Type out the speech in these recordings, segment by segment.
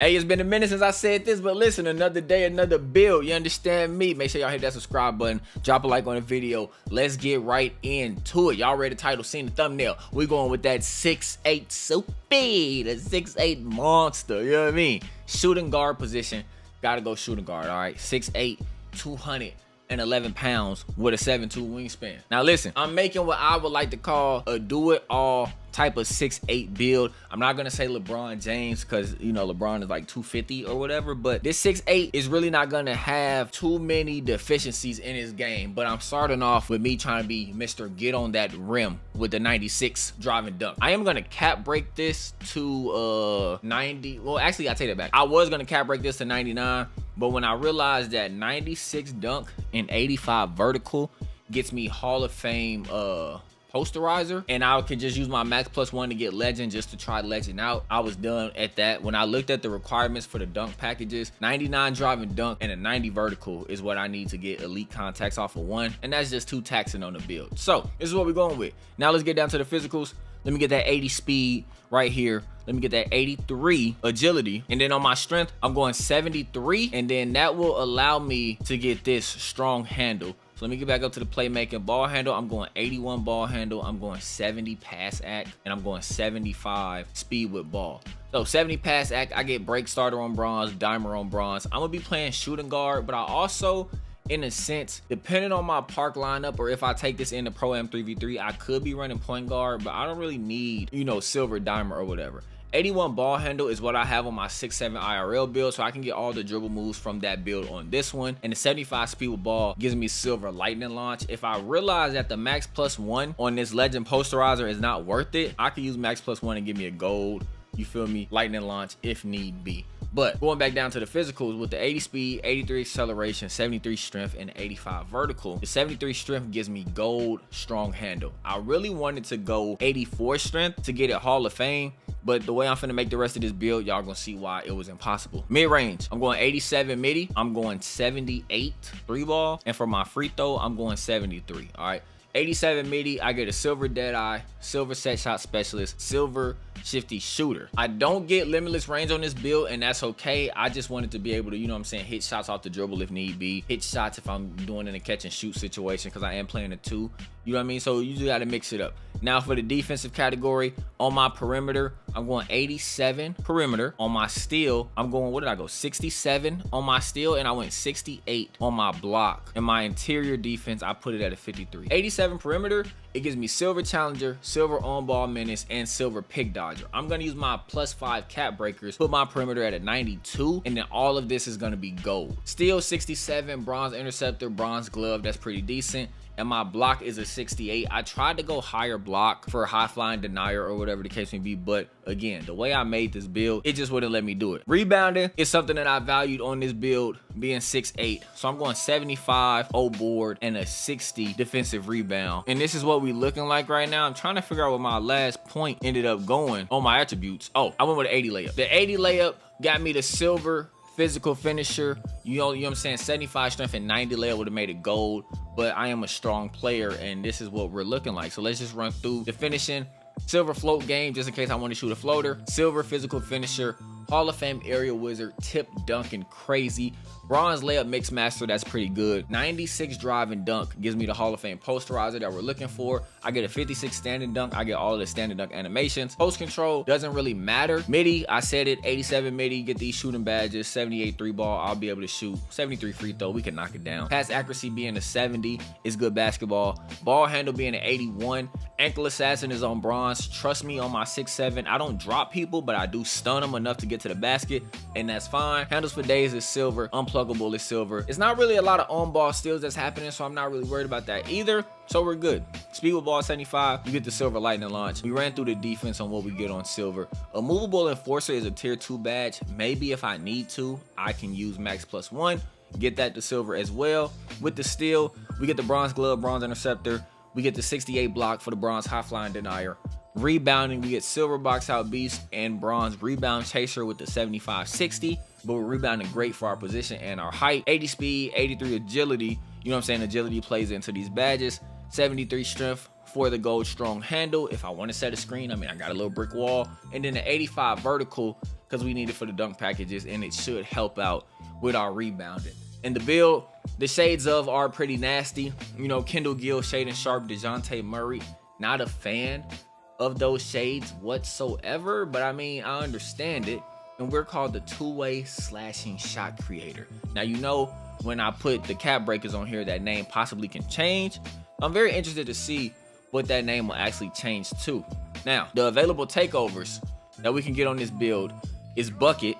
Hey, it's been a minute since I said this, but listen, another day, another build. You understand me? Make sure y'all hit that subscribe button, drop a like on the video. Let's get right into it. Y'all read the title, seen the thumbnail. We going with that 6'8" soupy, the 6'8" monster. You know what I mean? Shooting guard position. Gotta go shooting guard, all right? 6'8", 211 pounds with a 7'2" wingspan. Now listen, I'm making what I would like to call a do-it-all type of 6'8" build. I'm not gonna say LeBron James because, you know, LeBron is like 250 or whatever, but this 6'8" is really not gonna have too many deficiencies in his game. But I'm starting off with me trying to be Mr. Get on that rim with the 96 driving dunk. I am gonna cap break this to 90. Well, actually, I take that back. I was gonna cap break this to 99, but when I realized that 96 dunk and 85 vertical gets me Hall of Fame posterizer, and I could just use my max +1 to get legend just to try legend out, I was done at that. When I looked at the requirements for the dunk packages, 99 driving dunk and a 90 vertical is what I need to get elite contacts off of one, and that's just too taxing on the build. So this is what we're going with. Now let's get down to the physicals. Let me get that 80 speed right here. Let me get that 83 agility. And then on my strength, I'm going 73. And then that will allow me to get this strong handle. So let me get back up to the playmaking. Ball handle, I'm going 81 ball handle. I'm going 70 pass act. And I'm going 75 speed with ball. So 70 pass act, I get break starter on bronze, dimer on bronze. I'm going to be playing shooting guard, but I also, in a sense, depending on my park lineup, or if I take this into Pro Am 3v3, I could be running point guard, but I don't really need, you know, silver dimer or whatever. 81 ball handle is what I have on my 6'7" IRL build, so I can get all the dribble moves from that build on this one. And the 75 speed with ball gives me silver lightning launch. If I realize that the max +1 on this legend posterizer is not worth it, I can use max +1 and give me a gold, you feel me, lightning launch if need be. But going back down to the physicals, with the 80 speed, 83 acceleration, 73 strength, and 85 vertical, the 73 strength gives me gold strong handle. I really wanted to go 84 strength to get it Hall of Fame, but the way I'm finna make the rest of this build, y'all gonna see why it was impossible. Mid-range, I'm going 87 midi, I'm going 78 3 ball, and for my free throw, I'm going 73, all right? 87 midi, I get a silver deadeye, silver set shot specialist, silver shifty shooter. I don't get limitless range on this build, and that's okay. I just wanted to be able to, you know what I'm saying, hit shots off the dribble if need be, hit shots if I'm doing in a catch and shoot situation, because I am playing a 2, you know what I mean? So you just got to mix it up. Now for the defensive category, on my perimeter, I'm going 87 perimeter. On my steal, I'm going, what did I go, 67 on my steal, and I went 68 on my block. And my interior defense, I put it at a 53. 87 perimeter, it gives me silver challenger, silver on-ball menace, and silver pick dodger. I'm gonna use my +5 cap breakers, put my perimeter at a 92, and then all of this is gonna be gold. Steal 67, bronze interceptor, bronze glove, that's pretty decent. And my block is a 68. I tried to go higher block for a high flying denier or whatever the case may be, but again, the way I made this build, it just wouldn't let me do it. Rebounding is something that I valued on this build, being 6'8". So I'm going 75 O board and a 60 defensive rebound. And this is what we looking like right now. I'm trying to figure out what my last point ended up going on my attributes. Oh, I went with an 80 layup. The 80 layup got me the silver physical finisher, you know what I'm saying, 75 strength and 90 layup would have made it gold, but I am a strong player and this is what we're looking like. So let's just run through the finishing. Silver float game, just in case I want to shoot a floater. Silver physical finisher, Hall of Fame aerial wizard, tip dunking crazy. Bronze layup mix master, that's pretty good. 96 drive and dunk gives me the Hall of Fame posterizer that we're looking for. I get a 56 standing dunk. I get all of the standing dunk animations. Post control doesn't really matter. Midi, I said it, 87 midi, get these shooting badges, 78 3 ball, I'll be able to shoot. 73 free throw, we can knock it down. Pass accuracy being a 70 is good basketball. Ball handle being an 81. Ankle assassin is on bronze. Trust me, on my 6'7", I don't drop people, but I do stun them enough to get to the basket, and that's fine. Handles for days is silver. Unpluggable is silver. It's not really a lot of on-ball steals that's happening, so I'm not really worried about that either. So we're good. Speed with ball 75, you get the silver lightning launch. We ran through the defense on what we get on silver. A movable enforcer is a tier 2 badge. Maybe if I need to, I can use max +1, get that to silver as well. With the steal, we get the bronze glove, bronze interceptor. We get the 68 block for the bronze high flying denier. Rebounding, we get silver box out beast and bronze rebound chaser with the 75-60, but we're rebounding great for our position and our height. 80 speed, 83 agility, you know what I'm saying, agility plays into these badges. 73 strength for the gold strong handle. If I want to set a screen, I mean, I got a little brick wall. And then the 85 vertical because we need it for the dunk packages, and it should help out with our rebounding. And the build, the shades of are pretty nasty. You know, Kendall Gill, Shaden Sharp, DeJounte Murray. Not a fan of those shades whatsoever, but I mean, I understand it. And we're called the two-way slashing shot creator. Now, you know, when I put the cap breakers on here, that name possibly can change. I'm very interested to see what that name will actually change to. Now, the available takeovers that we can get on this build is Bucket,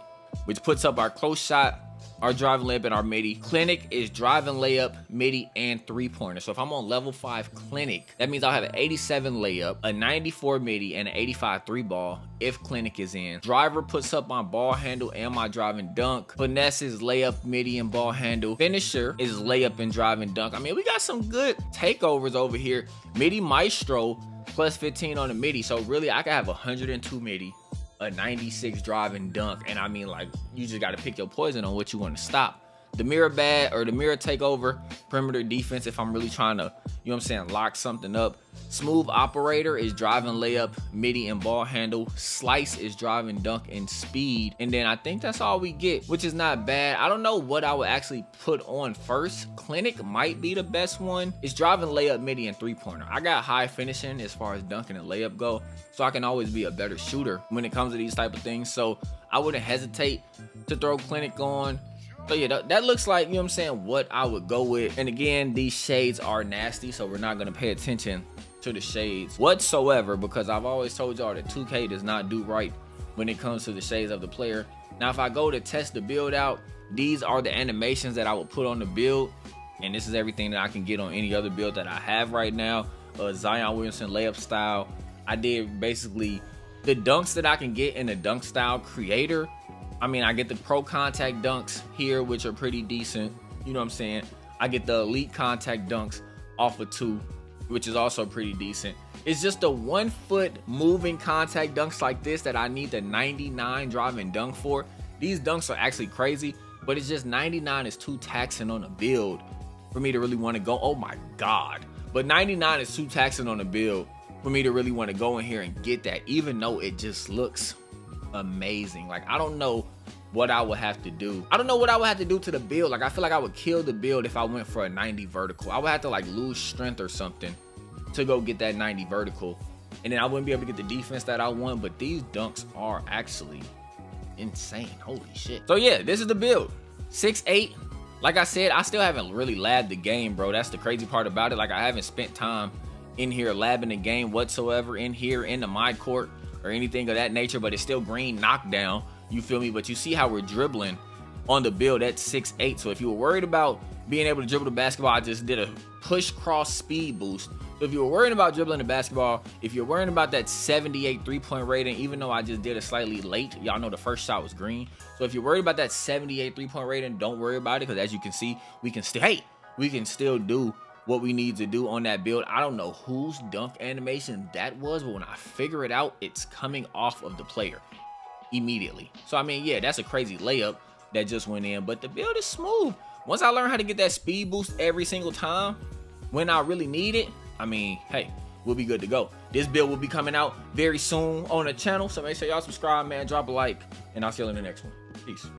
which puts up our close shot, our driving layup, and our midi. Clinic is driving layup, midi, and three-pointer. So if I'm on level 5 Clinic, that means I'll have an 87 layup, a 94 midi, and an 85 three-ball if Clinic is in. Driver puts up my ball handle and my driving dunk. Finesse is layup, midi, and ball handle. Finisher is layup and driving dunk. I mean, we got some good takeovers over here. Midi Maestro plus 15 on the midi. So really, I could have 102 midi, a 96 driving dunk, and I mean, like, you just got to pick your poison on what you want to stop. The mirror bad or the mirror takeover, perimeter defense if I'm really trying to, you know what I'm saying, lock something up. Smooth operator is driving layup, midi, and ball handle. Slice is driving dunk and speed. And then I think that's all we get, which is not bad. I don't know what I would actually put on first. Clinic might be the best one. It's driving layup, midi, and three-pointer. I got high finishing as far as dunking and layup go, so I can always be a better shooter when it comes to these type of things. So I wouldn't hesitate to throw Clinic on. So yeah, that looks like, you know what I'm saying, what I would go with. And again, these shades are nasty, so we're not gonna pay attention to the shades whatsoever, because I've always told y'all that 2K does not do right when it comes to the shades of the player. Now, if I go to test the build out, these are the animations that I would put on the build, and this is everything that I can get on any other build that I have right now. Zion Williamson layup style. I did basically the dunks that I can get in the dunk style creator. I mean, I get the pro contact dunks here, which are pretty decent. You know what I'm saying? I get the elite contact dunks off of 2, which is also pretty decent. It's just the 1 foot moving contact dunks like this that I need the 99 driving dunk for. These dunks are actually crazy, but it's just 99 is too taxing on a build for me to really want to go. Oh my God. But 99 is too taxing on a build for me to really want to go in here and get that, even though it just looks amazing. Like, I don't know what I would have to do. I don't know what I would have to do to the build. Like, I feel like I would kill the build if I went for a 90 vertical. I would have to like lose strength or something to go get that 90 vertical, and then I wouldn't be able to get the defense that I want. But these dunks are actually insane. Holy shit. So yeah, this is the build. 6'8". Like I said, I still haven't really labbed the game, bro. That's the crazy part about it. Like, I haven't spent time in here labbing the game whatsoever, in here in the my court or anything of that nature, but it's still green knockdown, you feel me? But you see how we're dribbling on the build at 6'8". So if you were worried about being able to dribble the basketball, I just did a push cross speed boost. So if you were worried about dribbling the basketball, if you're worried about that 78 3-point rating, even though I just did it slightly late, y'all know the first shot was green. So if you're worried about that 78 3-point rating, don't worry about it, because as you can see, we can still do what we need to do on that build. I don't know whose dunk animation that was, but when I figure it out, it's coming off of the player immediately. So I mean, yeah, that's a crazy layup that just went in, but the build is smooth. Once I learn how to get that speed boost every single time when I really need it, I mean, hey, we'll be good to go. This build will be coming out very soon on the channel, so make sure y'all subscribe, man, drop a like, and I'll see you in the next one. Peace.